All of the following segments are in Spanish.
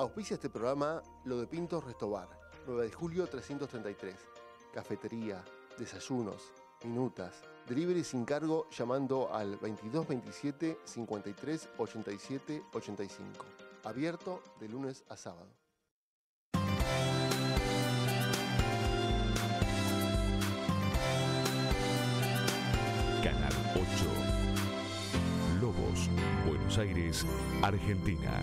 Auspicia este programa Lo de Pintos Restobar, 9 de julio 333. Cafetería, desayunos, minutas, delivery sin cargo llamando al 2227 53 87 85. Abierto de lunes a sábado. Canal 8. Lobos, Buenos Aires, Argentina.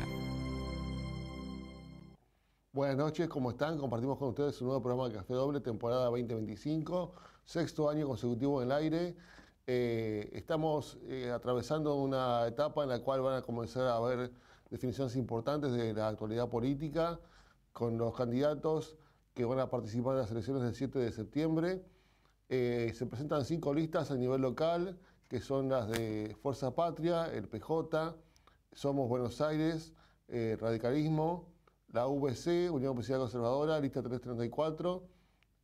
Buenas noches, ¿cómo están? Compartimos con ustedes un nuevo programa de Café Doble, temporada 2025, sexto año consecutivo en el aire. Estamos atravesando una etapa en la cual van a comenzar a haber definiciones importantes de la actualidad política con los candidatos que van a participar en las elecciones del 7 de septiembre. Se presentan 5 listas a nivel local, que son las de Fuerza Patria, el PJ, Somos Buenos Aires, Radicalismo, la UBC, Unión Oficial Conservadora, lista 334,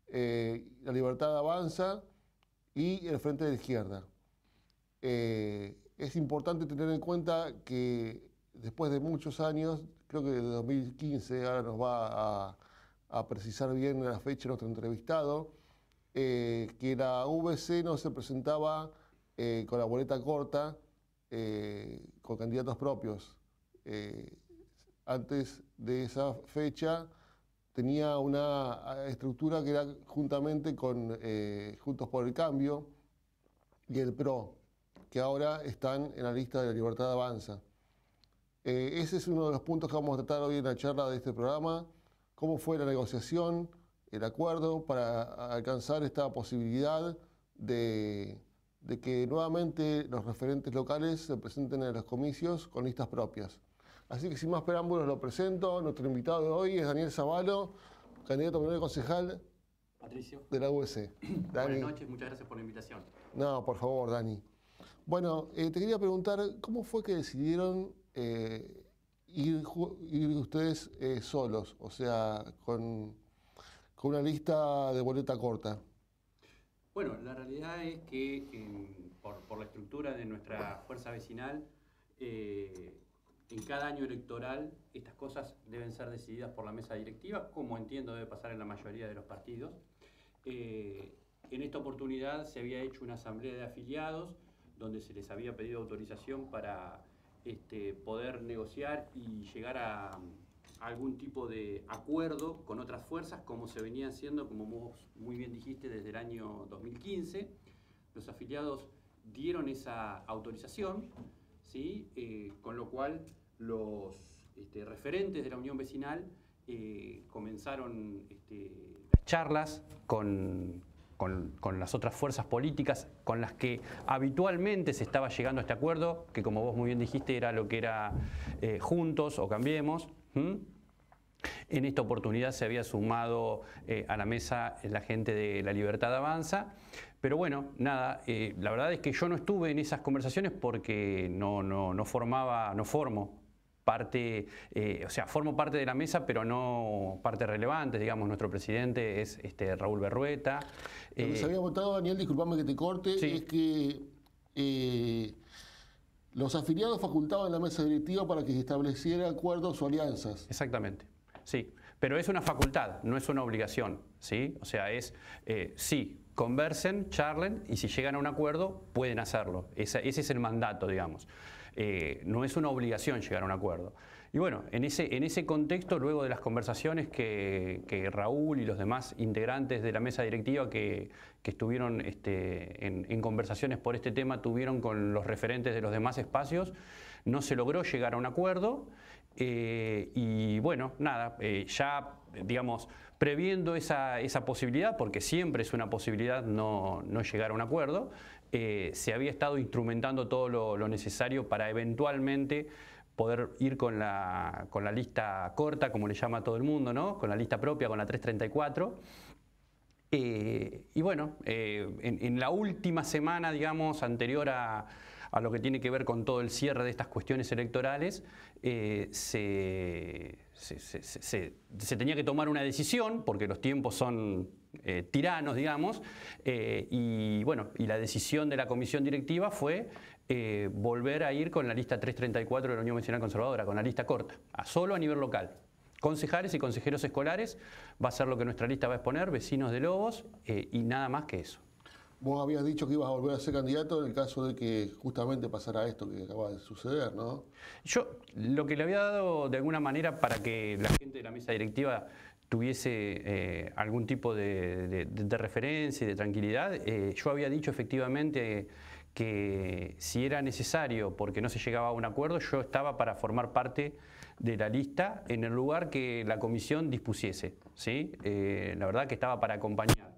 La Libertad Avanza y el Frente de la Izquierda. Es importante tener en cuenta que después de muchos años, creo que desde 2015, ahora nos va a precisar bien la fecha nuestro entrevistado, que la UBC no se presentaba con la boleta corta, con candidatos propios. Antes de esa fecha tenía una estructura que era juntamente con Juntos por el Cambio y el PRO, que ahora están en la lista de La Libertad Avanza. Ese es uno de los puntos que vamos a tratar hoy en la charla de este programa, cómo fue la negociación, el acuerdo para alcanzar esta posibilidad de que nuevamente los referentes locales se presenten en los comicios con listas propias. Así que sin más preámbulos lo presento. Nuestro invitado de hoy es Daniel Zavalo, candidato a primer concejal Patricio. De la UBC. Buenas noches, muchas gracias por la invitación. No, por favor, Dani. Bueno, te quería preguntar, ¿cómo fue que decidieron ir ustedes solos? O sea, con una lista de boleta corta. Bueno, la realidad es que por la estructura de nuestra fuerza vecinal, en cada año electoral estas cosas deben ser decididas por la mesa directiva, como entiendo debe pasar en la mayoría de los partidos. En esta oportunidad se había hecho una asamblea de afiliados donde se les había pedido autorización para poder negociar y llegar a algún tipo de acuerdo con otras fuerzas, como se venía haciendo, como vos muy bien dijiste, desde el año 2015. Los afiliados dieron esa autorización, ¿sí? Con lo cual los referentes de la Unión Vecinal comenzaron las charlas con las otras fuerzas políticas con las que habitualmente se estaba llegando a este acuerdo, que como vos muy bien dijiste era lo que era Juntos o Cambiemos. En esta oportunidad se había sumado a la mesa la gente de La Libertad Avanza, pero bueno, nada, la verdad es que yo no estuve en esas conversaciones porque no formo parte, o sea, formo parte de la mesa, pero no parte relevante, digamos. Nuestro presidente es Raúl Berrueta. Lo que se había votado, Daniel, disculpame que te corte, sí, es que los afiliados facultaban la mesa directiva para que se estableciera acuerdos o alianzas. Exactamente, sí, pero es una facultad, no es una obligación, ¿sí? O sea, es, sí, conversen, charlen, y si llegan a un acuerdo, pueden hacerlo. Ese es el mandato, digamos. No es una obligación llegar a un acuerdo. Y bueno, en ese contexto, luego de las conversaciones que Raúl y los demás integrantes de la mesa directiva que estuvieron en conversaciones por este tema tuvieron con los referentes de los demás espacios, no se logró llegar a un acuerdo. Y bueno, nada, ya digamos, previendo esa posibilidad, porque siempre es una posibilidad no llegar a un acuerdo, se había estado instrumentando todo lo necesario para eventualmente poder ir con la lista corta, como le llama a todo el mundo, ¿no? Con la lista propia, con la 334. Y bueno, en la última semana, digamos, anterior a lo que tiene que ver con todo el cierre de estas cuestiones electorales, se tenía que tomar una decisión, porque los tiempos son tiranos, digamos, y bueno, y la decisión de la comisión directiva fue volver a ir con la lista 334 de la Unión Vecinal Conservadora, con la lista corta, solo a nivel local. concejales y consejeros escolares. Va a ser lo que nuestra lista va a exponer, vecinos de Lobos, y nada más que eso. Vos habías dicho que ibas a volver a ser candidato en el caso de que justamente pasara esto que acaba de suceder, ¿no? Yo lo que le había dado de alguna manera para que la gente de la mesa directiva tuviese algún tipo de referencia y de tranquilidad, yo había dicho efectivamente que si era necesario, porque no se llegaba a un acuerdo, yo estaba para formar parte de la lista en el lugar que la comisión dispusiese, ¿sí? La verdad que estaba para acompañar.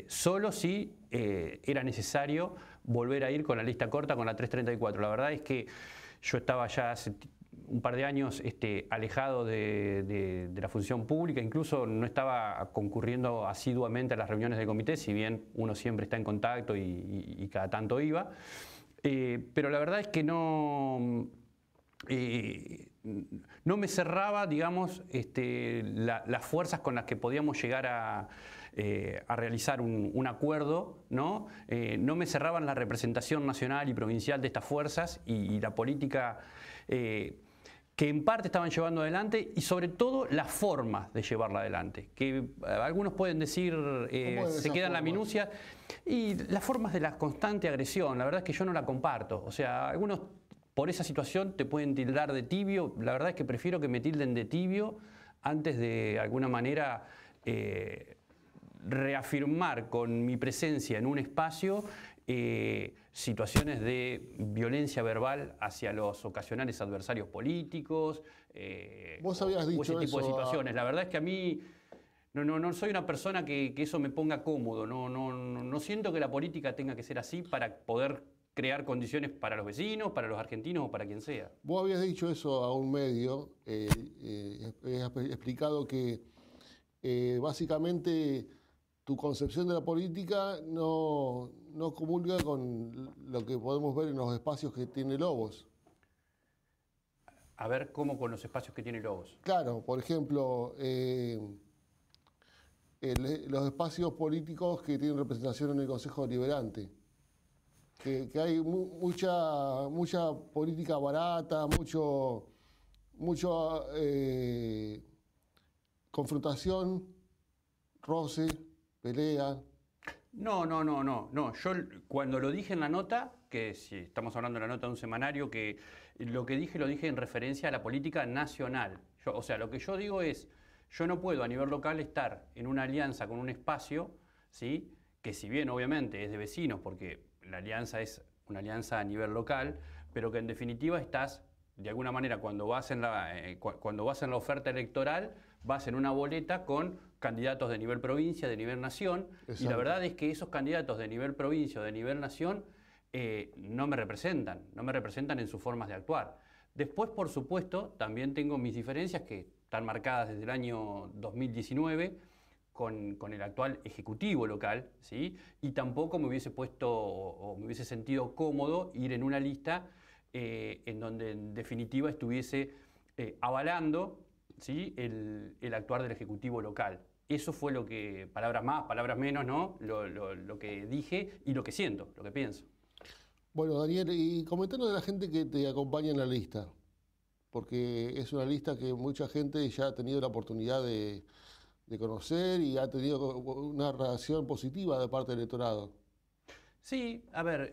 Solo si era necesario volver a ir con la lista corta, con la 334. La verdad es que yo estaba ya hace un par de años alejado de la función pública, incluso no estaba concurriendo asiduamente a las reuniones del comité, si bien uno siempre está en contacto y cada tanto iba. Pero la verdad es que no me cerraba, digamos, las fuerzas con las que podíamos llegar a realizar un acuerdo, ¿no? No me cerraban la representación nacional y provincial de estas fuerzas y la política que en parte estaban llevando adelante y sobre todo las formas de llevarla adelante, que algunos pueden decir se queda en la minucia, y las formas de la constante agresión, la verdad es que yo no la comparto. O sea, algunos por esa situación te pueden tildar de tibio. La verdad es que prefiero que me tilden de tibio antes de alguna manera reafirmar con mi presencia en un espacio situaciones de violencia verbal hacia los ocasionales adversarios políticos, Vos habías dicho ese tipo de eso situaciones. La verdad es que a mí no soy una persona que eso me ponga cómodo. No siento que la política tenga que ser así para poder crear condiciones para los vecinos, para los argentinos o para quien sea. Vos habías dicho eso a un medio, has explicado que básicamente tu concepción de la política no comulga con lo que podemos ver en los espacios que tiene Lobos. A ver, ¿cómo con los espacios que tiene Lobos? Claro, por ejemplo, los espacios políticos que tienen representación en el Consejo Deliberante. Que hay mucha política barata, mucha confrontación, roce, pelea. No. Yo cuando lo dije en la nota, que si estamos hablando de la nota de un semanario, que lo dije en referencia a la política nacional. O sea, lo que yo digo es, yo no puedo a nivel local estar en una alianza con un espacio, ¿sí? Que si bien obviamente es de vecinos, porque la alianza es una alianza a nivel local, pero que en definitiva estás, de alguna manera, cuando vas en la oferta electoral, vas en una boleta con candidatos de nivel provincia, de nivel nación. Exacto. Y la verdad es que esos candidatos de nivel provincia o de nivel nación no me representan en sus formas de actuar. Después, por supuesto, también tengo mis diferencias que están marcadas desde el año 2019, con el actual ejecutivo local, ¿sí? Y tampoco me hubiese puesto o me hubiese sentido cómodo ir en una lista en donde en definitiva estuviese avalando, ¿sí? el actuar del ejecutivo local. Eso fue lo que, palabras más, palabras menos, ¿no? Lo que dije y lo que siento, lo que pienso. Bueno, Daniel, y comentanos de la gente que te acompaña en la lista, porque es una lista que mucha gente ya ha tenido la oportunidad de conocer y ha tenido una reacción positiva de parte del electorado. Sí, a ver,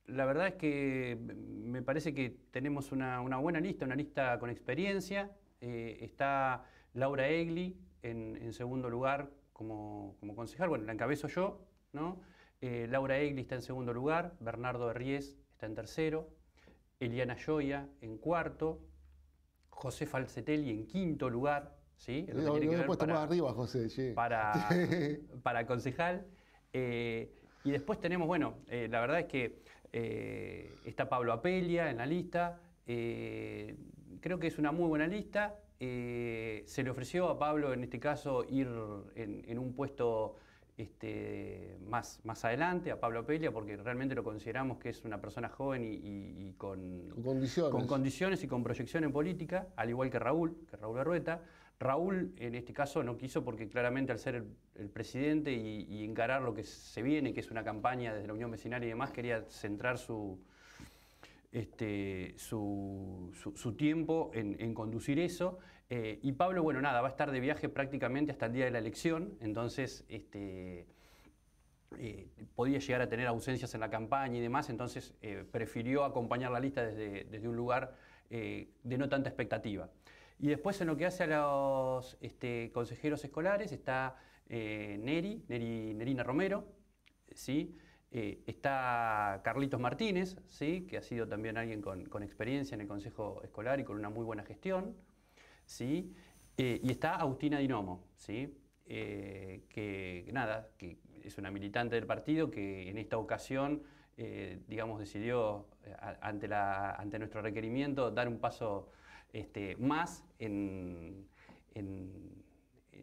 la verdad es que me parece que tenemos una buena lista, una lista con experiencia. Está Laura Egli en segundo lugar como concejal, bueno, la encabezo yo, ¿no? Laura Egli está en segundo lugar, Bernardo Herries está en tercero, Eliana Gioia en cuarto, José Falcetelli en quinto lugar. ¿Sí? Lo he puesto más arriba, José. Sí. Para concejal. Y después tenemos, bueno, la verdad es que está Pablo Apelia en la lista. Creo que es una muy buena lista. Se le ofreció a Pablo, en este caso, ir en un puesto más adelante, a Pablo Apelia, porque realmente lo consideramos que es una persona joven y con condiciones y con proyección en política, al igual que Raúl Berrueta. Raúl, en este caso, no quiso porque claramente al ser el presidente y encarar lo que se viene, que es una campaña desde la Unión Vecinal y demás, quería centrar su su tiempo en conducir eso. Y Pablo, bueno, nada, va a estar de viaje prácticamente hasta el día de la elección, entonces podía llegar a tener ausencias en la campaña y demás, entonces prefirió acompañar la lista desde un lugar de no tanta expectativa. Y después en lo que hace a los consejeros escolares está Nerina Romero, ¿sí? Está Carlitos Martínez, ¿sí? Que ha sido también alguien con experiencia en el Consejo Escolar y con una muy buena gestión, ¿sí? Y está Agustina Dinomo, ¿sí? Que es una militante del partido que en esta ocasión, digamos, decidió, ante nuestro requerimiento, dar un paso más en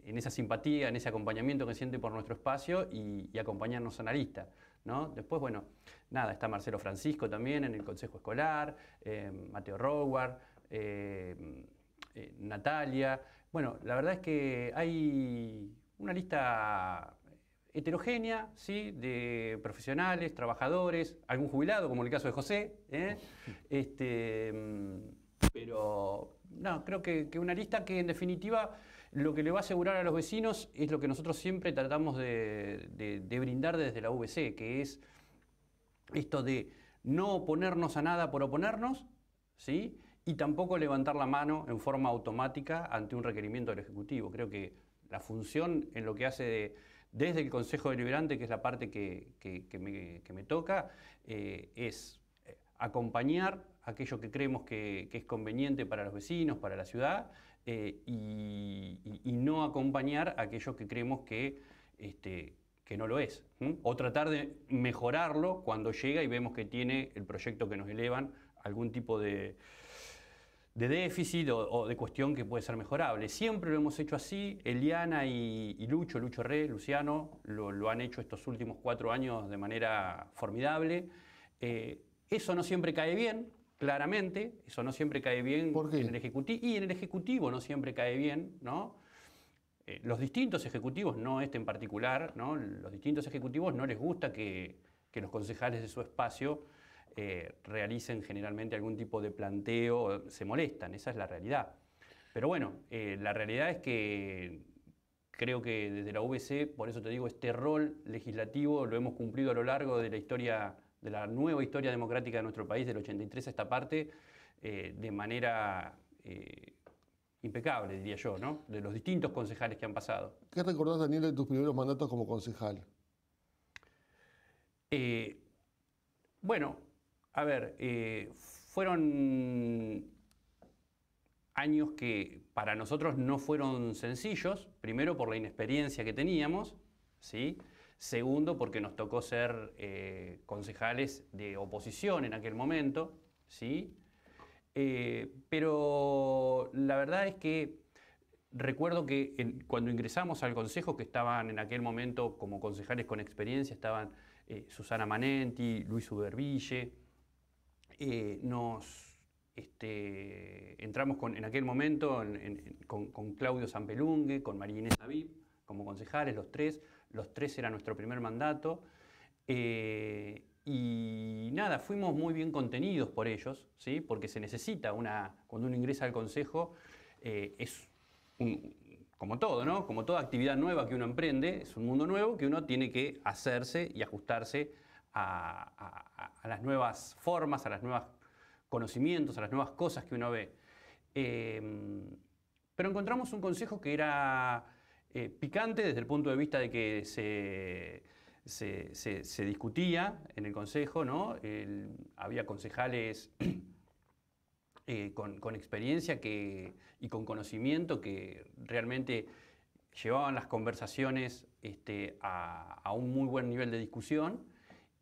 esa simpatía, en ese acompañamiento que siente por nuestro espacio y acompañarnos a la lista, ¿no? Después, bueno, nada, está Marcelo Francisco también en el Consejo Escolar, Mateo Roward, Natalia. Bueno, la verdad es que hay una lista heterogénea, ¿sí? De profesionales, trabajadores, algún jubilado, como en el caso de José, pero no, creo que una lista que en definitiva lo que le va a asegurar a los vecinos es lo que nosotros siempre tratamos de brindar desde la UBC, que es esto de no oponernos a nada por oponernos, ¿sí? Y tampoco levantar la mano en forma automática ante un requerimiento del Ejecutivo. Creo que la función en lo que hace desde el Consejo Deliberante, que es la parte que me toca, es acompañar aquello que creemos que es conveniente para los vecinos, para la ciudad, y no acompañar aquello que creemos que no lo es. O tratar de mejorarlo cuando llega y vemos que tiene el proyecto que nos elevan algún tipo de déficit o de cuestión que puede ser mejorable. Siempre lo hemos hecho así. Eliana y Lucho Re, Luciano, lo han hecho estos últimos 4 años de manera formidable. Eso no siempre cae bien, claramente. Eso no siempre cae bien en el Ejecutivo. Y en el Ejecutivo no siempre cae bien, ¿no? Los distintos ejecutivos, no este en particular, ¿no? Los distintos ejecutivos no les gusta que los concejales de su espacio realicen generalmente algún tipo de planteo, se molestan, esa es la realidad. Pero bueno, la realidad es que creo que desde la UBC, por eso te digo, este rol legislativo lo hemos cumplido a lo largo de la historia, de la nueva historia democrática de nuestro país, del 83 a esta parte, de manera impecable, diría yo, ¿no? De los distintos concejales que han pasado. ¿Qué recordás, Daniel, de tus primeros mandatos como concejal? Bueno, a ver, fueron años que para nosotros no fueron sencillos, primero por la inexperiencia que teníamos, ¿sí? Segundo porque nos tocó ser concejales de oposición en aquel momento, ¿sí? Pero la verdad es que recuerdo que cuando ingresamos al consejo, que estaban en aquel momento como concejales con experiencia, estaban Susana Manenti, Luis Uberville, entramos en aquel momento con Claudio Zampelungue, con María Inés Aviv, como concejales, los tres era nuestro primer mandato, y nada, fuimos muy bien contenidos por ellos, ¿sí? Porque se necesita cuando uno ingresa al consejo, como todo, ¿no? Como toda actividad nueva que uno emprende, es un mundo nuevo que uno tiene que hacerse y ajustarse a las nuevas formas, a los nuevos conocimientos, a las nuevas cosas que uno ve. Pero encontramos un consejo que era picante desde el punto de vista de que se discutía en el consejo, ¿no? Había concejales con experiencia y con conocimiento que realmente llevaban las conversaciones a un muy buen nivel de discusión,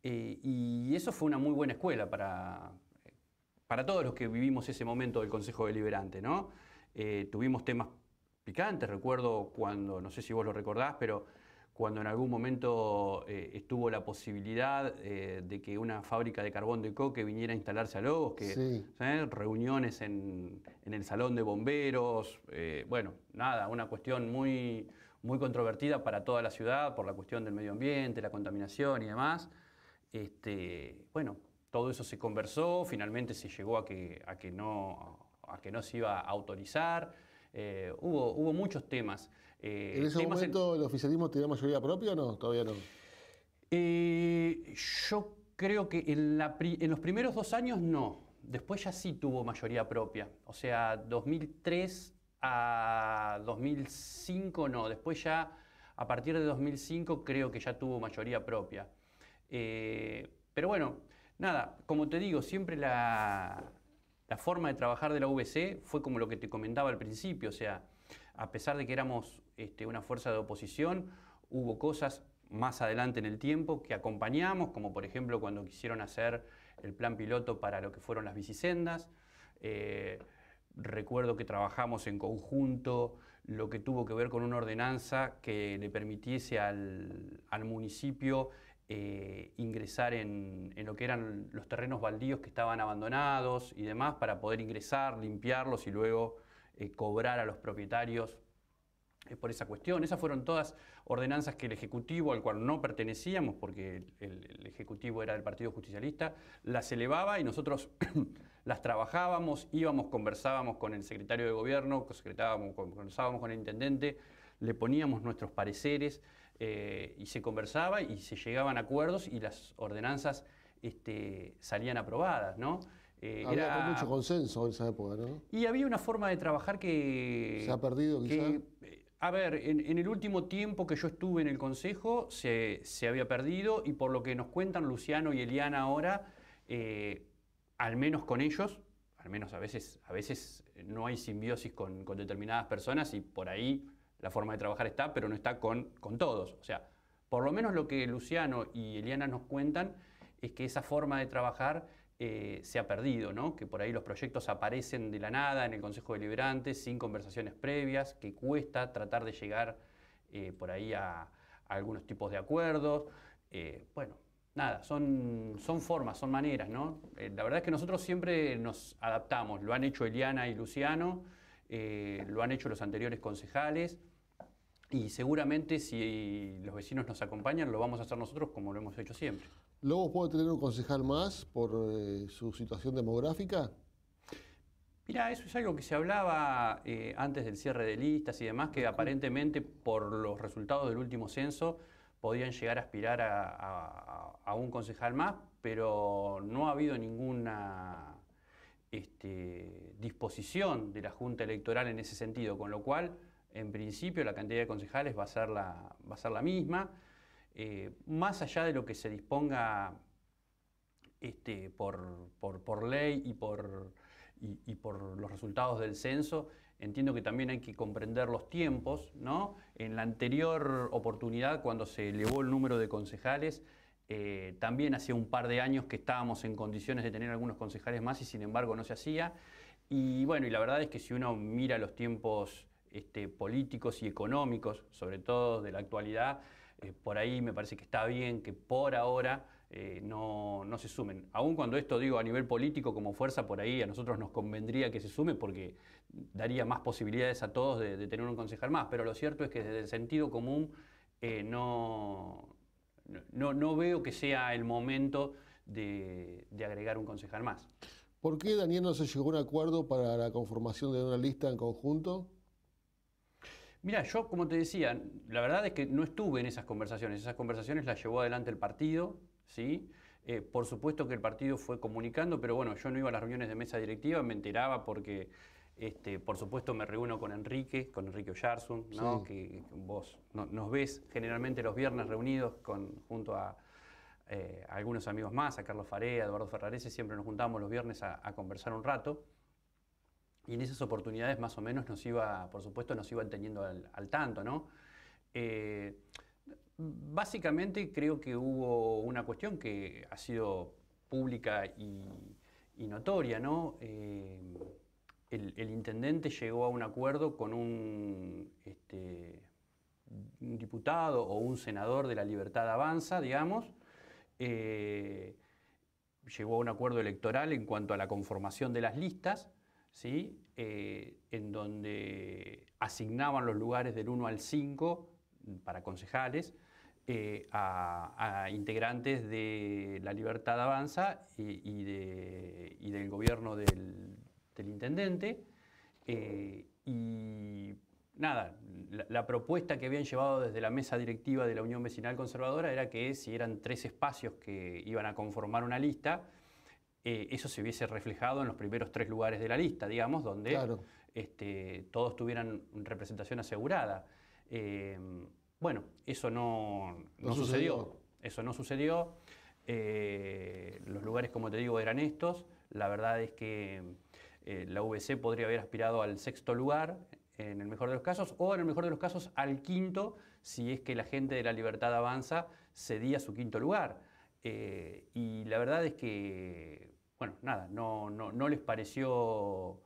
y eso fue una muy buena escuela para todos los que vivimos ese momento del Consejo Deliberante, ¿no? Tuvimos temas picantes, recuerdo cuando, no sé si vos lo recordás, pero cuando en algún momento estuvo la posibilidad de que una fábrica de carbón de coque viniera a instalarse a Lobos, Sí. Reuniones en el salón de bomberos, bueno, nada, una cuestión muy, muy controvertida para toda la ciudad por la cuestión del medio ambiente, la contaminación y demás. Bueno, todo eso se conversó, finalmente se llegó a que no se iba a autorizar. Hubo muchos temas. ¿En ese momento el oficialismo tenía mayoría propia o no? Todavía no. Yo creo que en los primeros 2 años no. Después ya sí tuvo mayoría propia. O sea, 2003 a 2005 no. Después ya, a partir de 2005, creo que ya tuvo mayoría propia. Pero bueno, nada, como te digo, siempre la forma de trabajar de la UBC fue como lo que te comentaba al principio. O sea, a pesar de que éramos una fuerza de oposición, hubo cosas más adelante en el tiempo que acompañamos, como por ejemplo cuando quisieron hacer el plan piloto para lo que fueron las bicisendas. Recuerdo que trabajamos en conjunto lo que tuvo que ver con una ordenanza que le permitiese al municipio ingresar en lo que eran los terrenos baldíos que estaban abandonados y demás, para poder ingresar, limpiarlos y luego cobrar a los propietarios por esa cuestión. Esas fueron todas ordenanzas que el Ejecutivo, al cual no pertenecíamos, porque el Ejecutivo era del Partido Justicialista, las elevaba y nosotros las trabajábamos, íbamos, conversábamos con el secretario de Gobierno, conversábamos con el intendente, le poníamos nuestros pareceres y se conversaba y se llegaban a acuerdos y las ordenanzas salían aprobadas, ¿no? Había mucho consenso en esa época, ¿no? Y había una forma de trabajar que... ¿Se ha perdido quizás? A ver, en el último tiempo que yo estuve en el Consejo se había perdido, y por lo que nos cuentan Luciano y Eliana ahora, al menos con ellos, al menos a veces no hay simbiosis con determinadas personas, y por ahí la forma de trabajar está, pero no está con todos. O sea, por lo menos lo que Luciano y Eliana nos cuentan es que esa forma de trabajar se ha perdido, ¿no? Que por ahí los proyectos aparecen de la nada en el Consejo Deliberante sin conversaciones previas, que cuesta tratar de llegar por ahí a algunos tipos de acuerdos. Bueno, nada, son formas, son maneras, ¿no? La verdad es que nosotros siempre nos adaptamos. Lo han hecho Eliana y Luciano, lo han hecho los anteriores concejales, y seguramente si los vecinos nos acompañan lo vamos a hacer nosotros como lo hemos hecho siempre. ¿Lobos puede tener un concejal más por su situación demográfica? Mirá, eso es algo que se hablaba antes del cierre de listas y demás, que aparentemente por los resultados del último censo podían llegar a aspirar a un concejal más, pero no ha habido ninguna disposición de la Junta Electoral en ese sentido, con lo cual, en principio, la cantidad de concejales va a ser la misma. Más allá de lo que se disponga por ley y por los resultados del censo, entiendo que también hay que comprender los tiempos, ¿no? En la anterior oportunidad, cuando se elevó el número de concejales, también hacía un par de años que estábamos en condiciones de tener algunos concejales más y sin embargo no se hacía. Y bueno, y la verdad es que si uno mira los tiempos políticos y económicos, sobre todo de la actualidad, por ahí me parece que está bien que por ahora no se sumen. Aun cuando esto, digo, a nivel político como fuerza, por ahí a nosotros nos convendría que se sume porque daría más posibilidades a todos de tener un concejal más. Pero lo cierto es que desde el sentido común no veo que sea el momento de agregar un concejal más. ¿Por qué, Daniel, no se llegó a un acuerdo para la conformación de una lista en conjunto? Mira, yo, como te decía, la verdad es que no estuve en esas conversaciones. Esas conversaciones las llevó adelante el partido, ¿sí? Por supuesto que el partido fue comunicando, pero bueno, yo no iba a las reuniones de mesa directiva, me enteraba porque, por supuesto, me reúno con Enrique Oyarzún, ¿no? Sí. Que vos nos ves generalmente los viernes reunidos junto a algunos amigos más, a Carlos Farea, a Eduardo Ferrarese, siempre nos juntábamos los viernes a conversar un rato. Y en esas oportunidades más o menos por supuesto, nos iban teniendo al tanto, ¿no? Básicamente creo que hubo una cuestión que ha sido pública y notoria, ¿no? El intendente llegó a un acuerdo con un diputado o un senador de la Libertad Avanza, digamos. Llegó a un acuerdo electoral en cuanto a la conformación de las listas, ¿sí? En donde asignaban los lugares del 1 al 5 para concejales, a integrantes de La Libertad Avanza y del gobierno del intendente. Y nada, la propuesta que habían llevado desde la mesa directiva de la Unión Vecinal Conservadora era que si eran 3 espacios que iban a conformar una lista, eso se hubiese reflejado en los primeros 3 lugares de la lista, digamos, donde Claro. Todos tuvieran representación asegurada. Bueno, eso no sucedió. Eso no sucedió. Los lugares, como te digo, eran estos. La verdad es que la UBC podría haber aspirado al 6º lugar, en el mejor de los casos, o en el mejor de los casos al 5º, si es que la gente de La Libertad Avanza cedía su 5º lugar. Y la verdad es que, bueno, nada, no les pareció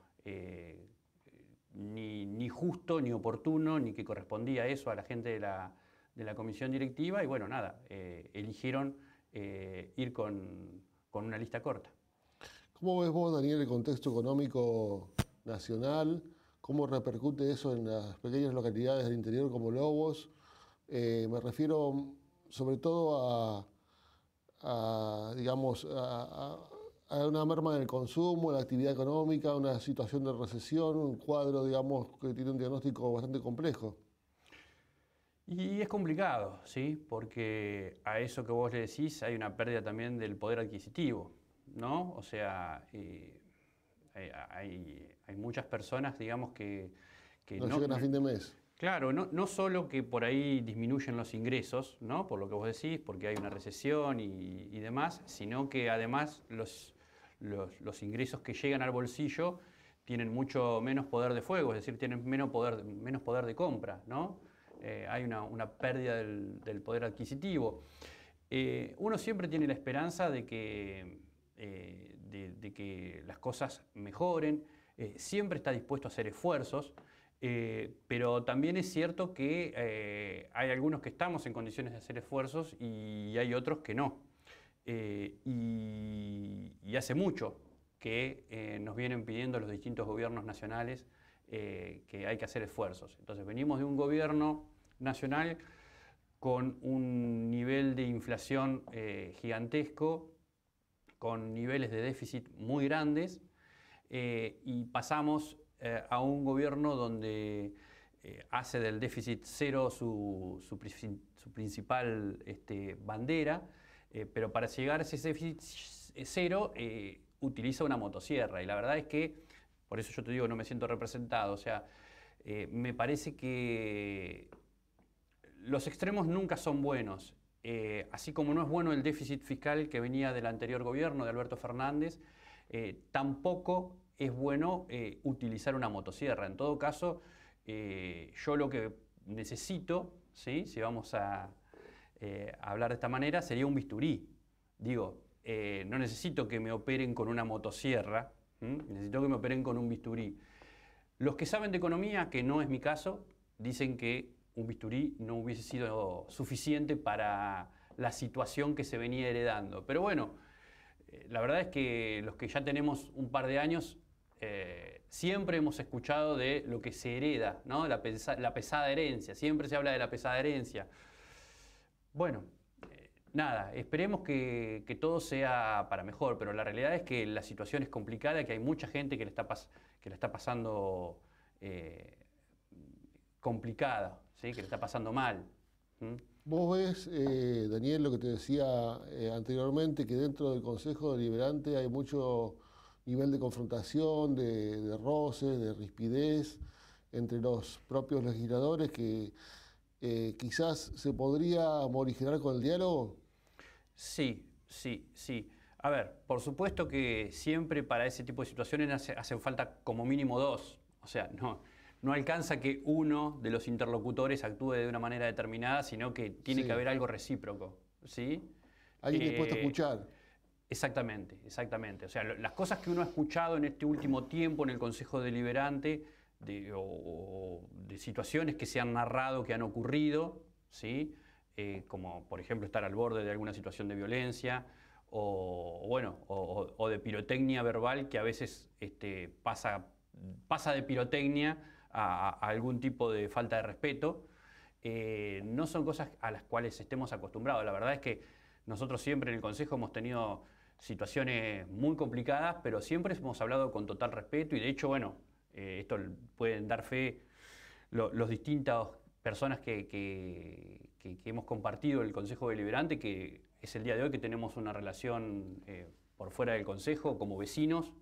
ni justo, ni oportuno, ni que correspondía eso a la gente de la comisión directiva, y bueno, nada, eligieron ir con una lista corta. ¿Cómo ves vos, Daniel, el contexto económico nacional? ¿Cómo repercute eso en las pequeñas localidades del interior como Lobos? Me refiero sobre todo digamos, a una merma en el consumo, en la actividad económica, una situación de recesión, un cuadro, digamos, que tiene un diagnóstico bastante complejo. Y es complicado, ¿sí? Porque a eso que vos le decís hay una pérdida también del poder adquisitivo, ¿no? O sea, hay muchas personas, digamos, que no llegan a fin de mes. Claro, no solo que por ahí disminuyen los ingresos, ¿no? Por lo que vos decís, porque hay una recesión y demás, sino que además los ingresos que llegan al bolsillo tienen mucho menos poder de fuego, es decir, tienen menos poder de compra, ¿no? Hay una pérdida del poder adquisitivo. Uno siempre tiene la esperanza de que las cosas mejoren, siempre está dispuesto a hacer esfuerzos, pero también es cierto que hay algunos que estamos en condiciones de hacer esfuerzos y hay otros que no. Y hace mucho que nos vienen pidiendo los distintos gobiernos nacionales que hay que hacer esfuerzos. Entonces venimos de un gobierno nacional con un nivel de inflación gigantesco, con niveles de déficit muy grandes, y pasamos a un gobierno donde hace del déficit cero su principal bandera, pero para llegar a ese déficit cero utiliza una motosierra. Y la verdad es que, por eso yo te digo, no me siento representado. O sea, me parece que los extremos nunca son buenos. Así como no es bueno el déficit fiscal que venía del anterior gobierno de Alberto Fernández, tampoco es bueno utilizar una motosierra. En todo caso, yo lo que necesito, ¿sí? Si vamos a hablar de esta manera, sería un bisturí. Digo, no necesito que me operen con una motosierra, necesito que me operen con un bisturí. Los que saben de economía, que no es mi caso, dicen que un bisturí no hubiese sido suficiente para la situación que se venía heredando. Pero bueno, la verdad es que los que ya tenemos un par de años, siempre hemos escuchado de lo que se hereda, ¿no? La pesada herencia, siempre se habla de la pesada herencia. Bueno, nada, esperemos que todo sea para mejor, pero la realidad es que la situación es complicada, que hay mucha gente que le está pasando complicada, ¿sí? Que le está pasando mal. Vos ves, Daniel, lo que te decía anteriormente, que dentro del Consejo Deliberante hay mucho nivel de confrontación, de roces, de rispidez entre los propios legisladores que quizás se podría morigerar con el diálogo. Sí. A ver, por supuesto que siempre para ese tipo de situaciones hacen falta como mínimo 2. O sea, no alcanza que uno de los interlocutores actúe de una manera determinada, sino que tiene que haber algo recíproco, ¿sí? Alguien dispuesto a escuchar. Exactamente. O sea, las cosas que uno ha escuchado en este último tiempo en el Consejo Deliberante, o de situaciones que se han narrado, que han ocurrido, ¿sí? Como por ejemplo estar al borde de alguna situación de violencia, o de pirotecnia verbal, que a veces pasa de pirotecnia a algún tipo de falta de respeto. no son cosas a las cuales estemos acostumbrados. La verdad es que nosotros siempre en el Consejo hemos tenido situaciones muy complicadas, pero siempre hemos hablado con total respeto y de hecho, bueno, esto pueden dar fe los distintas personas que hemos compartido el Consejo Deliberante, que es el día de hoy que tenemos una relación por fuera del Consejo como vecinos,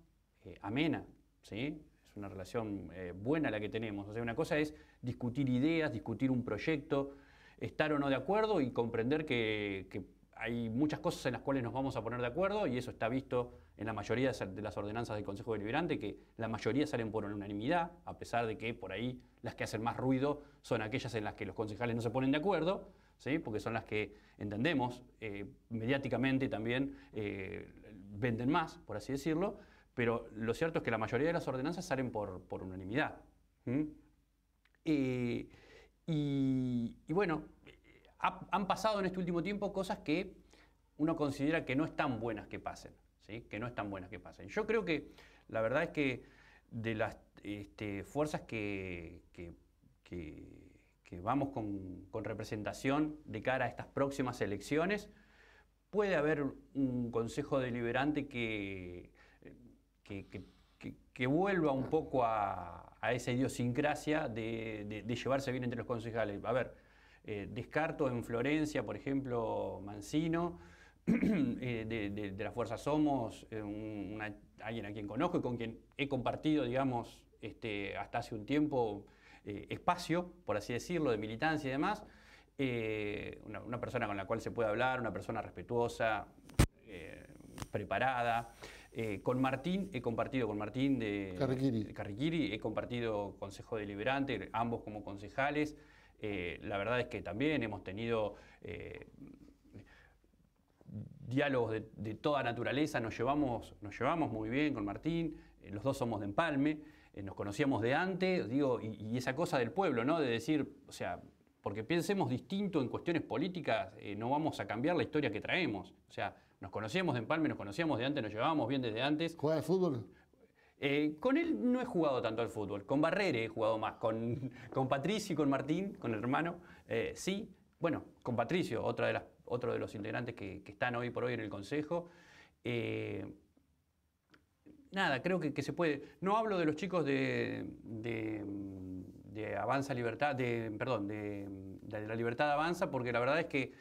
amena, ¿sí? Es una relación buena la que tenemos. O sea, una cosa es discutir ideas, discutir un proyecto, estar o no de acuerdo y comprender que hay muchas cosas en las cuales nos vamos a poner de acuerdo y eso está visto en la mayoría de las ordenanzas del Consejo Deliberante, que la mayoría salen por unanimidad, a pesar de que por ahí las que hacen más ruido son aquellas en las que los concejales no se ponen de acuerdo, ¿sí? Porque son las que entendemos mediáticamente también venden más, por así decirlo, pero lo cierto es que la mayoría de las ordenanzas salen por unanimidad. Y bueno, han pasado en este último tiempo cosas que uno considera que no están buenas que pasen, ¿sí? Que no están buenas que pasen. Yo creo que la verdad es que de las fuerzas que vamos con representación de cara a estas próximas elecciones, puede haber un Consejo Deliberante que vuelva un poco a esa idiosincrasia de llevarse bien entre los concejales. A ver, descarto en Florencia, por ejemplo, Mancino, de la Fuerza Somos, alguien a quien conozco y con quien he compartido, digamos, hasta hace un tiempo espacio, por así decirlo, de militancia y demás. Una persona con la cual se puede hablar, una persona respetuosa, preparada. Con Martín, he compartido con Martín de Carriquiri, he compartido Consejo Deliberante, ambos como concejales. La verdad es que también hemos tenido diálogos de toda naturaleza, nos llevamos muy bien con Martín, los dos somos de Empalme, nos conocíamos de antes, digo, y esa cosa del pueblo, ¿no? De decir, o sea, porque pensemos distinto en cuestiones políticas, no vamos a cambiar la historia que traemos. O sea, nos conocíamos de Empalme, nos conocíamos de antes, nos llevábamos bien desde antes. ¿Juega al fútbol? Con él no he jugado tanto al fútbol, con Barrere he jugado más, con Patricio y con Martín, con el hermano, sí. Bueno, con Patricio, otro de los integrantes que están hoy por hoy en el Consejo. Nada, creo que se puede. No hablo de los chicos de Avanza Libertad, perdón, de la Libertad Avanza, porque la verdad es que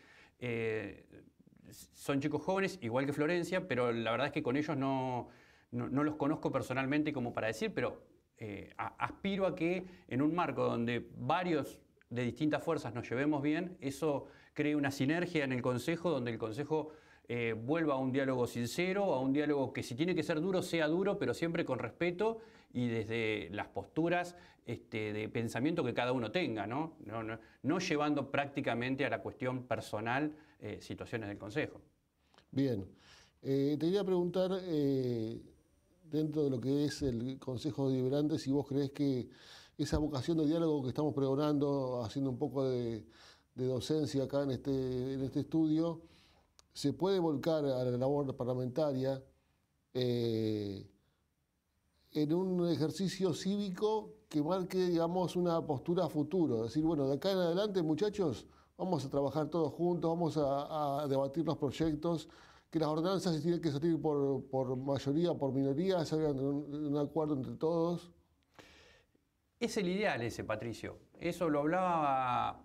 son chicos jóvenes, igual que Florencia, pero la verdad es que con ellos no los conozco personalmente como para decir, pero aspiro a que en un marco donde varios de distintas fuerzas nos llevemos bien, eso cree una sinergia en el Consejo, donde el Consejo vuelva a un diálogo sincero, a un diálogo que si tiene que ser duro, sea duro, pero siempre con respeto y desde las posturas de pensamiento que cada uno tenga, ¿no? No llevando prácticamente a la cuestión personal situaciones del Consejo. Bien. Te quería preguntar, dentro de lo que es el Consejo Deliberante, si vos creés que esa vocación de diálogo que estamos pregonando, haciendo un poco de docencia acá en este estudio, se puede volcar a la labor parlamentaria en un ejercicio cívico que marque, digamos, una postura a futuro. Es decir, bueno, de acá en adelante, muchachos, vamos a trabajar todos juntos, vamos a debatir los proyectos, que las ordenanzas se tienen que salir por mayoría, por minoría, salgan de un acuerdo entre todos. Es el ideal ese, Patricio. Eso lo hablábamos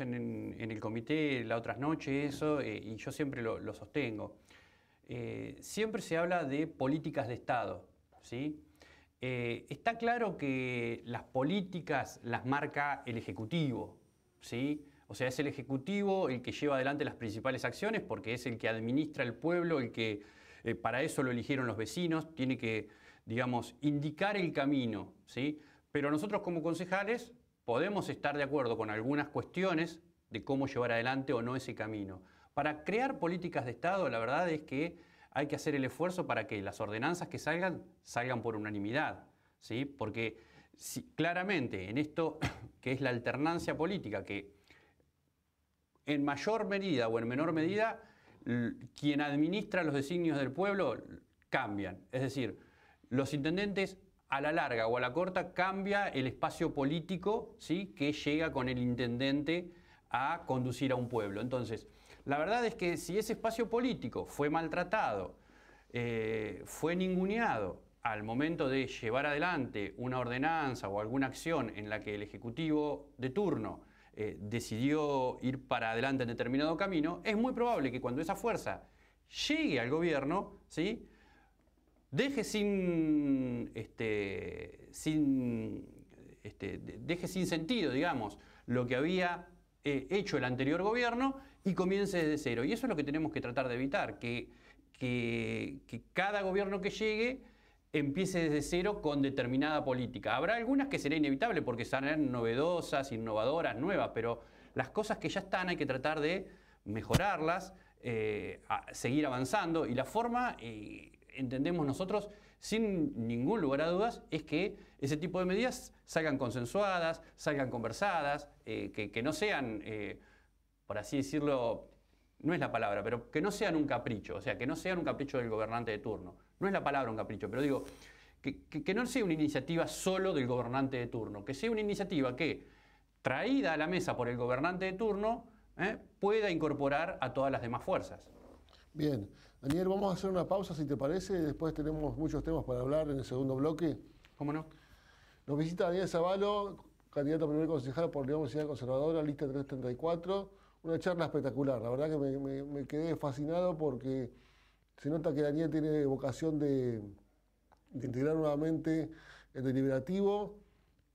en el comité la otra noche, eso, y yo siempre lo sostengo. Siempre se habla de políticas de Estado, ¿sí? Está claro que las políticas las marca el Ejecutivo, ¿sí? O sea, es el Ejecutivo el que lleva adelante las principales acciones porque es el que administra el pueblo, el que para eso lo eligieron los vecinos, tiene que, digamos, indicar el camino, ¿sí? Pero nosotros como concejales podemos estar de acuerdo con algunas cuestiones de cómo llevar adelante o no ese camino. Para crear políticas de Estado, la verdad es que hay que hacer el esfuerzo para que las ordenanzas que salgan por unanimidad, ¿sí? Porque claramente en esto que es la alternancia política, que en mayor medida o en menor medida, quien administra los designios del pueblo cambian. Es decir, los intendentes a la larga o a la corta cambia el espacio político, ¿sí?, que llega con el intendente a conducir a un pueblo. Entonces, la verdad es que si ese espacio político fue maltratado, fue ninguneado al momento de llevar adelante una ordenanza o alguna acción en la que el Ejecutivo de turno decidió ir para adelante en determinado camino, es muy probable que cuando esa fuerza llegue al gobierno, ¿sí?, deje sin sentido, digamos, lo que había hecho el anterior gobierno y comience desde cero. Y eso es lo que tenemos que tratar de evitar, que cada gobierno que llegue empiece desde cero con determinada política. Habrá algunas que será inevitable porque serán novedosas, innovadoras, nuevas, pero las cosas que ya están hay que tratar de mejorarlas, seguir avanzando, y la forma, entendemos nosotros, sin ningún lugar a dudas, es que ese tipo de medidas salgan consensuadas, salgan conversadas, que no sean, por así decirlo, no es la palabra, pero que no sean un capricho, o sea, que no sean un capricho del gobernante de turno. No es la palabra un capricho, pero digo, que no sea una iniciativa solo del gobernante de turno, que sea una iniciativa que, traída a la mesa por el gobernante de turno, pueda incorporar a todas las demás fuerzas. Bien, Daniel, vamos a hacer una pausa si te parece, después tenemos muchos temas para hablar en el segundo bloque. ¿Cómo no? Nos visita Daniel Zavalo, candidato a primer concejal por la Universidad Conservadora, lista 334, una charla espectacular, la verdad que me quedé fascinado porque se nota que Daniel tiene vocación de integrar nuevamente el deliberativo,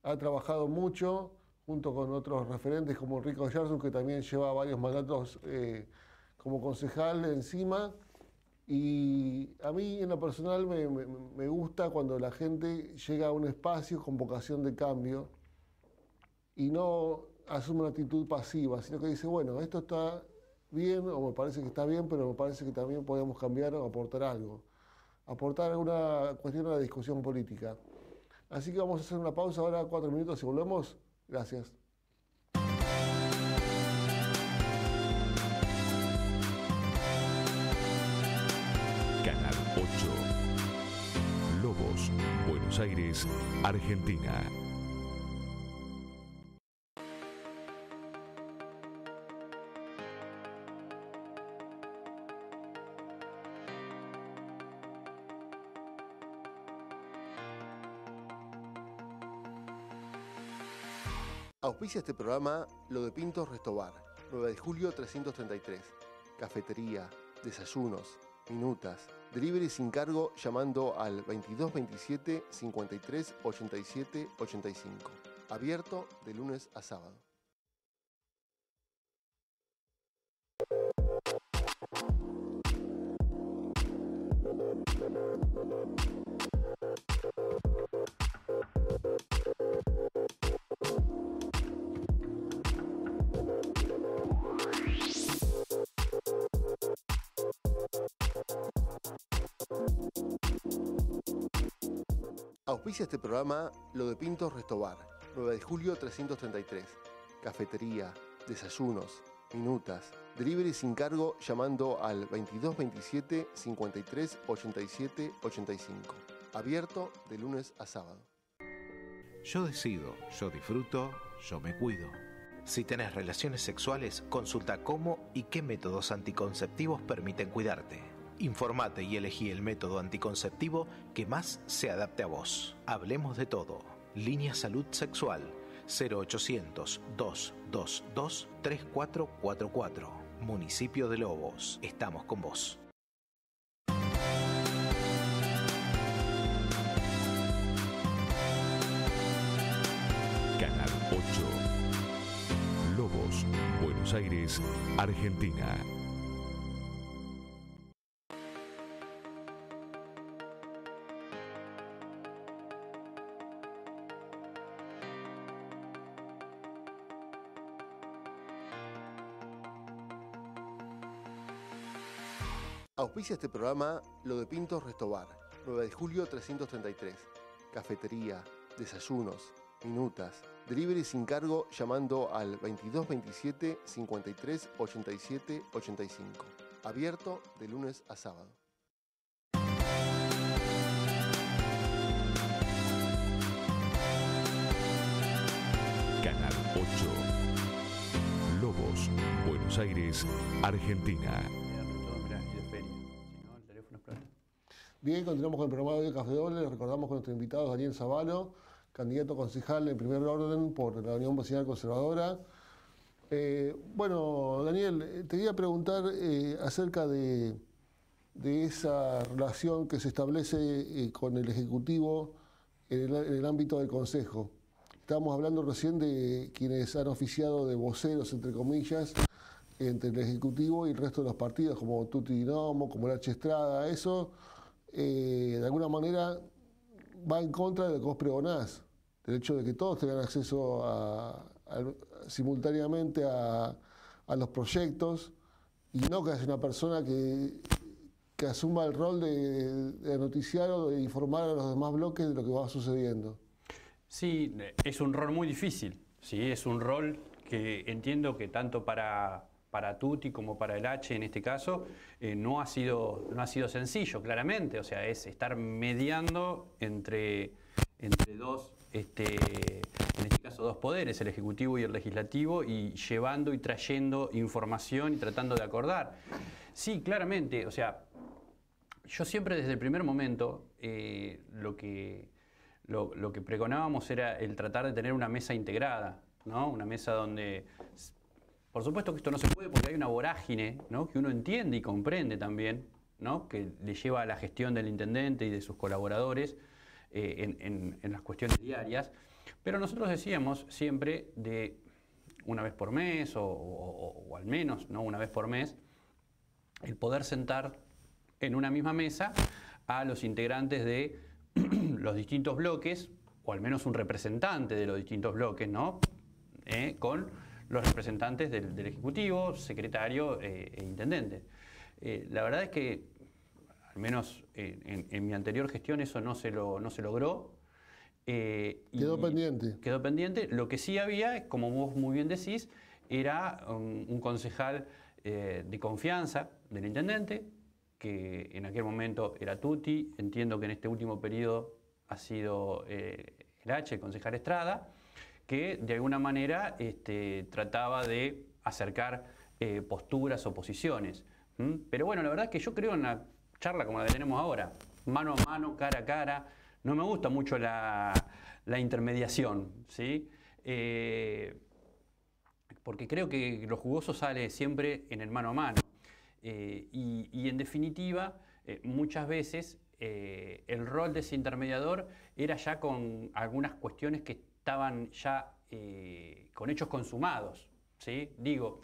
ha trabajado mucho junto con otros referentes como Rico Yarsun, que también lleva varios mandatos como concejal encima, y a mí en lo personal me gusta cuando la gente llega a un espacio con vocación de cambio y no asume una actitud pasiva, sino que dice, bueno, esto está bien o me parece que está bien, pero me parece que también podemos cambiar o aportar algo, aportar alguna cuestión a la discusión política. Así que vamos a hacer una pausa ahora, 4 minutos y volvemos. Gracias. Canal 8. Lobos, Buenos Aires, Argentina. Auspicia este programa Lo de Pintos Restobar, 9 de julio 333. Cafetería, desayunos, minutas, delivery sin cargo llamando al 2227 53 87 85. Abierto de lunes a sábado. Auspicia este programa Lo de Pintos Restobar, 9 de julio 333. Cafetería, desayunos, minutas, delivery sin cargo llamando al 2227 53 87 85. Abierto de lunes a sábado. Yo decido, yo disfruto, yo me cuido. Si tenés relaciones sexuales, consulta cómo y qué métodos anticonceptivos permiten cuidarte. Informate y elegí el método anticonceptivo que más se adapte a vos. Hablemos de todo. Línea Salud Sexual 0800-222-3444. Municipio de Lobos. Estamos con vos. Canal 8. Lobos, Buenos Aires, Argentina. Auspicia este programa Lo de Pintos Restobar, 9 de julio 333. Cafetería, desayunos, minutas, delivery sin cargo llamando al 2227 53 87 85. Abierto de lunes a sábado. Buenos Aires, Argentina. Bien, continuamos con el programa de Café Doble. Les recordamos que nuestro invitado es Daniel Zavalo, candidato concejal en primer orden por la Unión Vecinal Conservadora. Bueno, Daniel, te quería preguntar acerca de esa relación que se establece con el Ejecutivo en el ámbito del Consejo. Estábamos hablando recién de quienes han oficiado de voceros, entre comillas, entre el Ejecutivo y el resto de los partidos, como Tuti Dinomo, como Lache Estrada. Eso, de alguna manera, va en contra de lo que vos pregonás, del hecho de que todos tengan acceso simultáneamente a los proyectos, y no que haya una persona que asuma el rol de noticiar o de informar a los demás bloques de lo que va sucediendo. Sí, es un rol muy difícil, ¿sí? Es un rol que entiendo que tanto para Tuti como para el H en este caso no ha sido sencillo, claramente. O sea, es estar mediando entre dos, en este caso dos poderes, el Ejecutivo y el Legislativo, y llevando y trayendo información y tratando de acordar. Sí, claramente, o sea, yo siempre desde el primer momento lo que pregonábamos era el tratar de tener una mesa integrada, ¿no? Una mesa donde, por supuesto que esto no se puede porque hay una vorágine, ¿no? Que uno entiende y comprende también, ¿no? Que le lleva a la gestión del intendente y de sus colaboradores en las cuestiones diarias. Pero nosotros decíamos siempre de una vez por mes o al menos, ¿no? Una vez por mes, el poder sentar en una misma mesa a los integrantes de los distintos bloques, o al menos un representante de los distintos bloques, ¿no? Con los representantes del Ejecutivo, secretario e intendente. La verdad es que, al menos en mi anterior gestión, eso no se logró. Quedó pendiente. Quedó pendiente. Lo que sí había, como vos muy bien decís, era un concejal de confianza del intendente, que en aquel momento era Tuti. Entiendo que en este último periodo ha sido el H, el concejal Estrada, que de alguna manera trataba de acercar posturas o posiciones. Pero bueno, la verdad es que yo creo en una charla como la que tenemos ahora, mano a mano, cara a cara. No me gusta mucho la intermediación, ¿sí? Porque creo que lo jugoso sale siempre en el mano a mano. Y en definitiva, muchas veces el rol de ese intermediador era ya con algunas cuestiones que estaban ya con hechos consumados, ¿sí? Digo,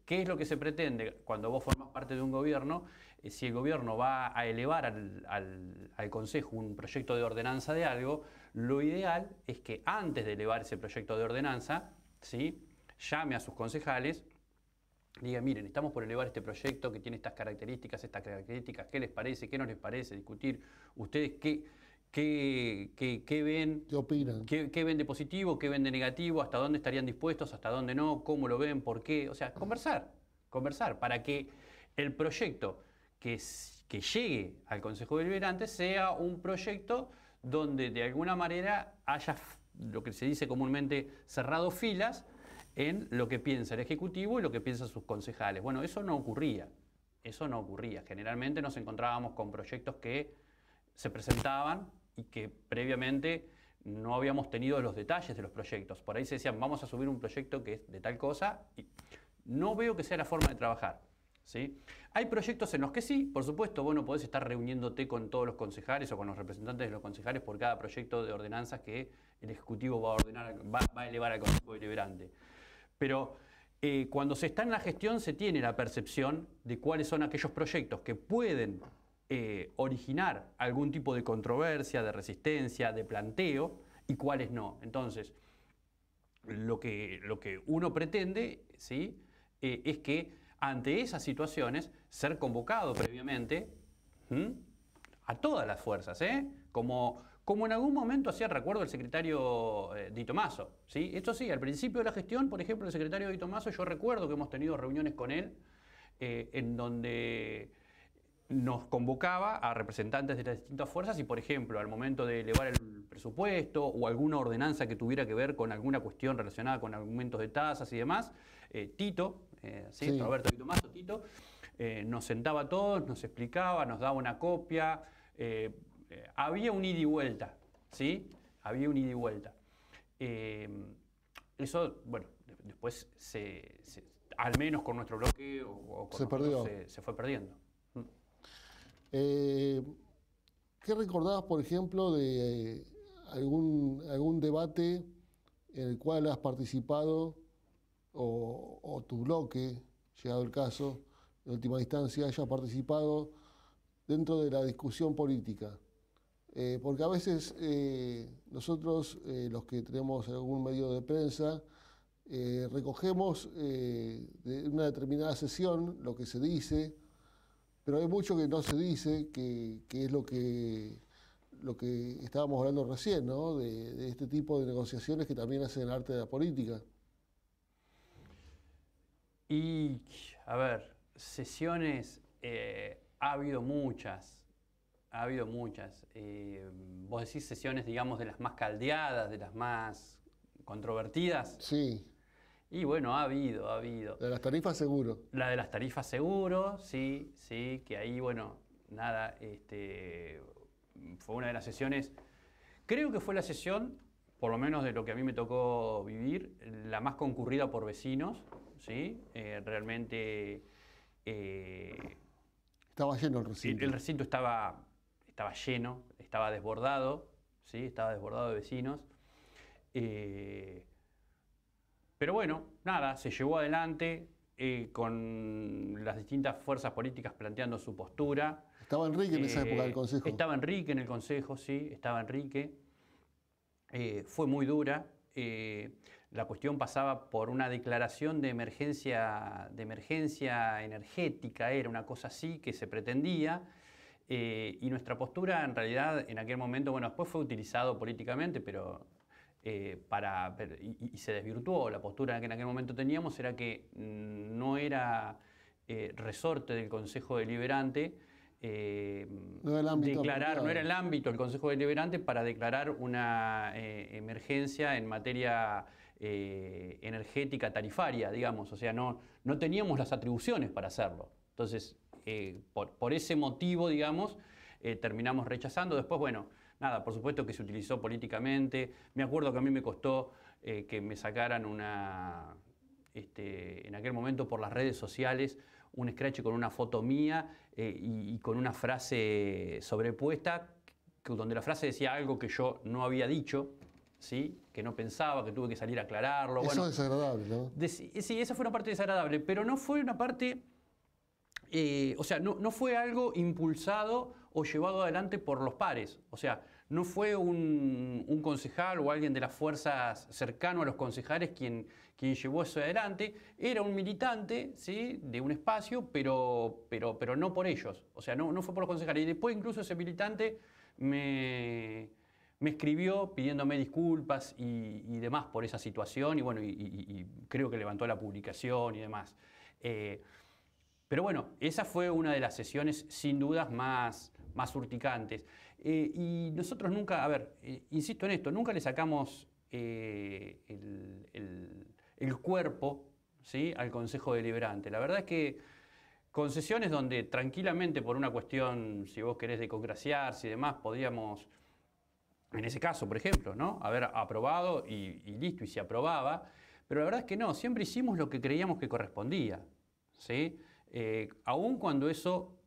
¿qué es lo que se pretende cuando vos formás parte de un gobierno? Si el gobierno va a elevar al Consejo un proyecto de ordenanza de algo, lo ideal es que antes de elevar ese proyecto de ordenanza, ¿sí?, llame a sus concejales, diga, miren, estamos por elevar este proyecto que tiene estas características, ¿qué les parece? ¿Qué no les parece? Discutir ustedes qué ven, ¿qué opinan? ¿Qué ven de positivo? ¿Qué ven de negativo? ¿Hasta dónde estarían dispuestos? ¿Hasta dónde no? ¿Cómo lo ven? ¿Por qué? O sea, conversar para que el proyecto que llegue al Consejo Deliberante sea un proyecto donde de alguna manera haya lo que se dice comúnmente cerrado filas en lo que piensa el Ejecutivo y lo que piensan sus concejales. Bueno, eso no ocurría. Generalmente nos encontrábamos con proyectos que se presentaban y que previamente no habíamos tenido los detalles de los proyectos. Por ahí se decían, vamos a subir un proyecto que es de tal cosa, y no veo que sea la forma de trabajar, ¿sí? Hay proyectos en los que sí, por supuesto, vos no podés estar reuniéndote con todos los concejales o con los representantes de los concejales por cada proyecto de ordenanzas que el Ejecutivo va a elevar al Consejo Deliberante. Pero cuando se está en la gestión se tiene la percepción de cuáles son aquellos proyectos que pueden originar algún tipo de controversia, de resistencia, de planteo, y cuáles no. Entonces, lo que uno pretende, ¿sí?, es que ante esas situaciones ser convocado previamente a todas las fuerzas, como en algún momento hacía recuerdo el secretario Di Tomaso, ¿sí? Esto sí, al principio de la gestión, por ejemplo, el secretario Di Tomaso, yo recuerdo que hemos tenido reuniones con él en donde nos convocaba a representantes de las distintas fuerzas y, por ejemplo, al momento de elevar el presupuesto o alguna ordenanza que tuviera que ver con alguna cuestión relacionada con aumentos de tasas y demás, Tito, ¿sí? Sí. Roberto y Tomás, Tito, nos sentaba a todos, nos explicaba, nos daba una copia, había un ida y vuelta, ¿sí? Había un ida y vuelta. Eso, bueno, después al menos con nuestro bloque o con Se perdió. se fue perdiendo. ¿Qué recordabas, por ejemplo, de algún debate en el cual has participado o tu bloque, llegado el caso, en última instancia, haya participado dentro de la discusión política? Porque a veces nosotros, los que tenemos algún medio de prensa, recogemos de una determinada sesión lo que se dice, pero hay mucho que no se dice, que es lo que estábamos hablando recién, ¿no? De este tipo de negociaciones que también hacen el arte de la política. Y, a ver, sesiones, ha habido muchas. Ha habido muchas. Vos decís sesiones, digamos, de las más caldeadas, de las más controvertidas. Sí. Y bueno, ha habido. De las tarifas seguro. La de las tarifas seguro, sí, que ahí, bueno, nada, fue una de las sesiones, creo que fue la sesión, por lo menos de lo que a mí me tocó vivir, la más concurrida por vecinos, ¿sí? Realmente... Estaba lleno el recinto. El recinto estaba lleno, estaba desbordado, ¿sí? Estaba desbordado de vecinos. Pero bueno, nada, se llevó adelante con las distintas fuerzas políticas planteando su postura. Estaba Enrique en esa época del Consejo. Estaba Enrique en el Consejo, sí, estaba Enrique. Fue muy dura. La cuestión pasaba por una declaración de emergencia energética, era una cosa así que se pretendía. Y nuestra postura, en realidad, en aquel momento, bueno, después fue utilizado políticamente, pero y se desvirtuó. La postura que en aquel momento teníamos era que no era resorte del Consejo Deliberante no era el ámbito del Consejo Deliberante para declarar una emergencia en materia energética tarifaria, digamos. O sea, no teníamos las atribuciones para hacerlo. Entonces, por ese motivo, digamos, terminamos rechazando. Después, bueno, nada, por supuesto que se utilizó políticamente. Me acuerdo que a mí me costó que me sacaran en aquel momento por las redes sociales, un scratch con una foto mía y con una frase sobrepuesta, donde la frase decía algo que yo no había dicho, ¿sí? Que no pensaba, que tuve que salir a aclararlo. Eso es desagradable, ¿no? Sí, esa fue una parte desagradable, pero no fue una parte... o sea, no fue algo impulsado o llevado adelante por los pares. O sea, no fue un concejal o alguien de las fuerzas cercano a los concejales quien llevó eso adelante. Era un militante, ¿sí? De un espacio, pero no por ellos. O sea, no fue por los concejales. Y después incluso ese militante me escribió pidiéndome disculpas y demás por esa situación. Y bueno, y creo que levantó la publicación y demás. Pero bueno, esa fue una de las sesiones sin dudas más urticantes. Y nosotros nunca, a ver, insisto en esto, nunca le sacamos el cuerpo, ¿sí? Al Consejo Deliberante. La verdad es que con sesiones donde tranquilamente por una cuestión, si vos querés, de congraciarse y demás, podíamos, en ese caso, por ejemplo, ¿no? Haber aprobado y listo, y se aprobaba. Pero la verdad es que no, siempre hicimos lo que creíamos que correspondía, ¿sí? Aun cuando eso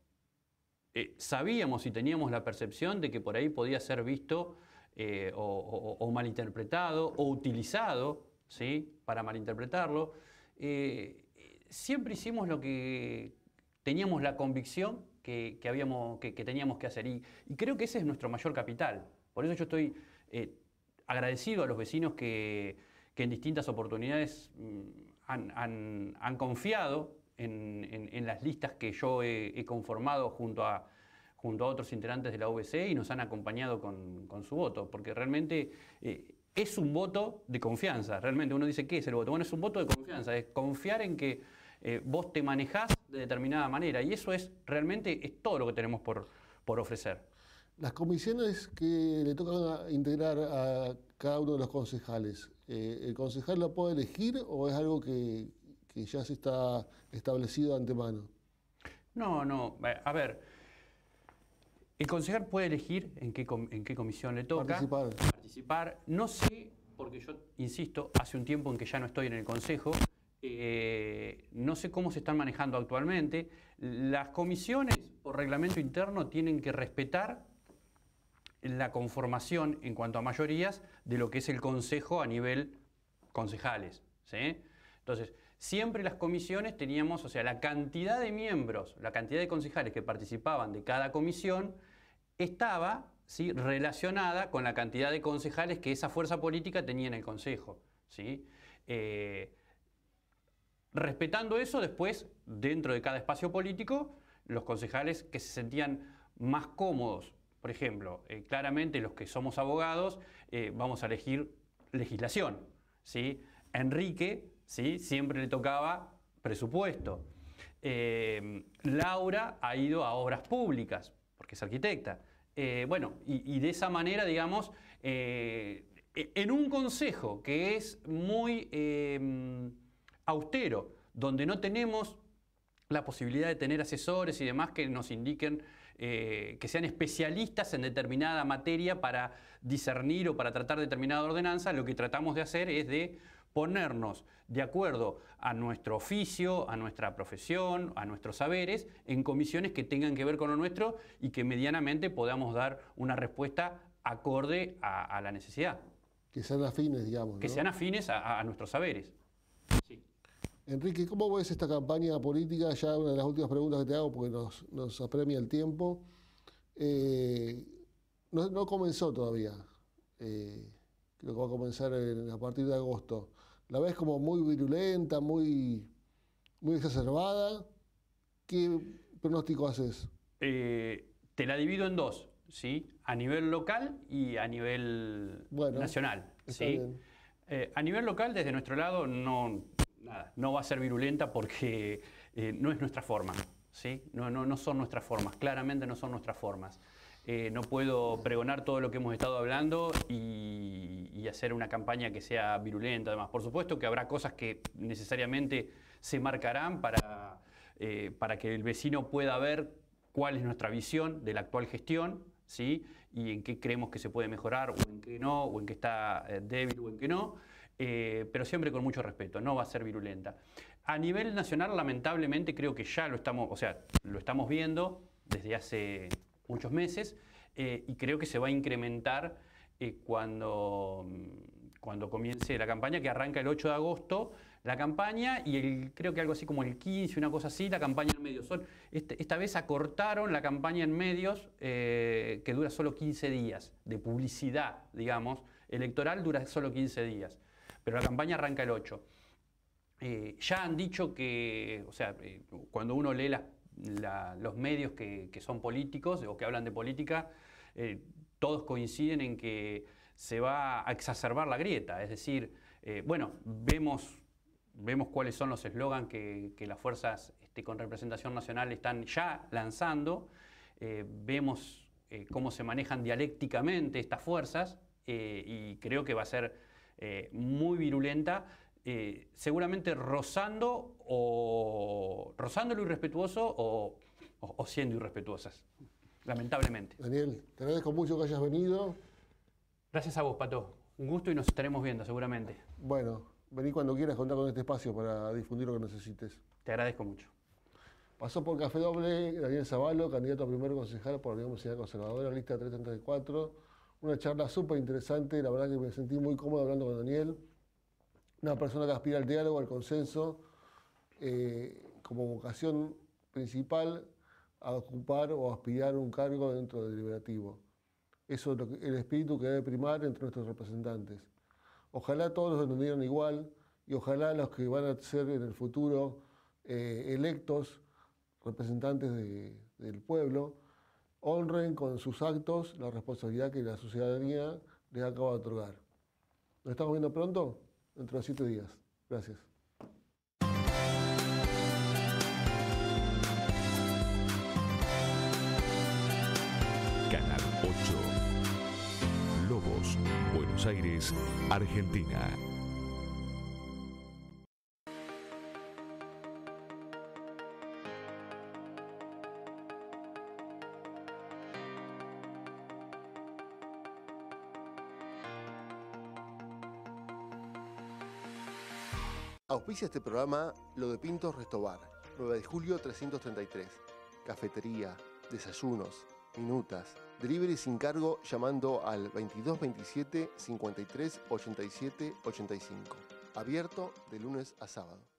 sabíamos y teníamos la percepción de que por ahí podía ser visto o malinterpretado o utilizado, ¿sí? Para malinterpretarlo, siempre hicimos lo que teníamos la convicción que teníamos que hacer y creo que ese es nuestro mayor capital. Por eso yo estoy agradecido a los vecinos que en distintas oportunidades han confiado en las listas que yo he conformado junto a otros integrantes de la OBC y nos han acompañado con su voto, porque realmente es un voto de confianza. Realmente uno dice, ¿qué es el voto? Bueno, es un voto de confianza, es confiar en que vos te manejás de determinada manera y eso realmente es todo lo que tenemos por ofrecer. Las comisiones que le tocan integrar a cada uno de los concejales, ¿el concejal la puede elegir o es algo que que ya se está establecido de antemano? No. A ver, el concejal puede elegir en qué comisión le toca participar. No sé, porque yo, insisto, hace un tiempo en que ya no estoy en el consejo, no sé cómo se están manejando actualmente. Las comisiones, por reglamento interno, tienen que respetar la conformación en cuanto a mayorías de lo que es el consejo a nivel concejales, ¿sí? Entonces, siempre las comisiones teníamos, o sea, la cantidad de miembros, la cantidad de concejales que participaban de cada comisión estaba, ¿sí?, relacionada con la cantidad de concejales que esa fuerza política tenía en el consejo, ¿sí? Respetando eso, después, dentro de cada espacio político, los concejales que se sentían más cómodos, por ejemplo, claramente los que somos abogados, vamos a elegir legislación, ¿sí? Enrique, ¿sí?, siempre le tocaba presupuesto. Laura ha ido a obras públicas, porque es arquitecta. Bueno, y de esa manera, digamos, en un consejo que es muy austero, donde no tenemos la posibilidad de tener asesores y demás que nos indiquen, que sean especialistas en determinada materia para discernir o para tratar determinada ordenanza, lo que tratamos de hacer es de ponernos de acuerdo a nuestro oficio, a nuestra profesión, a nuestros saberes, en comisiones que tengan que ver con lo nuestro y que medianamente podamos dar una respuesta acorde a la necesidad. Que sean afines, digamos, ¿no? Que sean afines a nuestros saberes. Sí. Enrique, ¿cómo ves esta campaña política? Ya una de las últimas preguntas que te hago, porque nos apremia el tiempo. No comenzó todavía. Creo que va a comenzar a partir de agosto. ¿La ves como muy virulenta, muy exacerbada? ¿Qué pronóstico haces? Te la divido en dos, ¿sí? A nivel local y a nivel nacional, ¿sí? A nivel local, desde nuestro lado, no va a ser virulenta porque no es nuestra forma, ¿sí? No son nuestras formas, claramente no son nuestras formas. No puedo pregonar todo lo que hemos estado hablando y hacer una campaña que sea virulenta, además. Por supuesto que habrá cosas que necesariamente se marcarán para que el vecino pueda ver cuál es nuestra visión de la actual gestión, ¿sí?, y en qué creemos que se puede mejorar, o en qué no, o en qué está débil, o en qué no. Pero siempre con mucho respeto, no va a ser virulenta. A nivel nacional, lamentablemente, creo que ya lo estamos viendo desde hace muchos meses, y creo que se va a incrementar cuando comience la campaña, que arranca el 8 de agosto, la campaña, y creo que algo así como el 15, una cosa así, la campaña en medios. Esta vez acortaron la campaña en medios, que dura solo 15 días, de publicidad, digamos, electoral dura solo 15 días. Pero la campaña arranca el 8. Ya han dicho que, o sea, cuando uno lee los medios que son políticos o que hablan de política, todos coinciden en que se va a exacerbar la grieta. Es decir, vemos cuáles son los eslogans que las fuerzas con representación nacional están ya lanzando, vemos cómo se manejan dialécticamente estas fuerzas, y creo que va a ser muy virulenta, seguramente rozando lo irrespetuoso o siendo irrespetuosas, lamentablemente. Daniel, te agradezco mucho que hayas venido. Gracias a vos, Pato. Un gusto y nos estaremos viendo seguramente. Bueno, vení cuando quieras contar con este espacio para difundir lo que necesites. Te agradezco mucho. Pasó por Café Doble Daniel Zavalo, candidato a primer concejal por la Unión Nacional Conservadora, lista 334. Una charla súper interesante, la verdad que me sentí muy cómodo hablando con Daniel. Una persona que aspira al diálogo, al consenso, como vocación principal a ocupar o aspirar un cargo dentro del deliberativo. Eso es el espíritu que debe primar entre nuestros representantes. Ojalá todos los entendieran igual y ojalá los que van a ser en el futuro electos representantes del pueblo honren con sus actos la responsabilidad que la ciudadanía les acaba de otorgar. ¿Nos estamos viendo pronto? Dentro de 7 días. Gracias. Canal 8. Lobos, Buenos Aires, Argentina. Auspicia este programa Lo de Pintos Restobar, 9 de julio 333. Cafetería, desayunos, minutas, delivery sin cargo llamando al 2227 53 87 85. Abierto de lunes a sábado.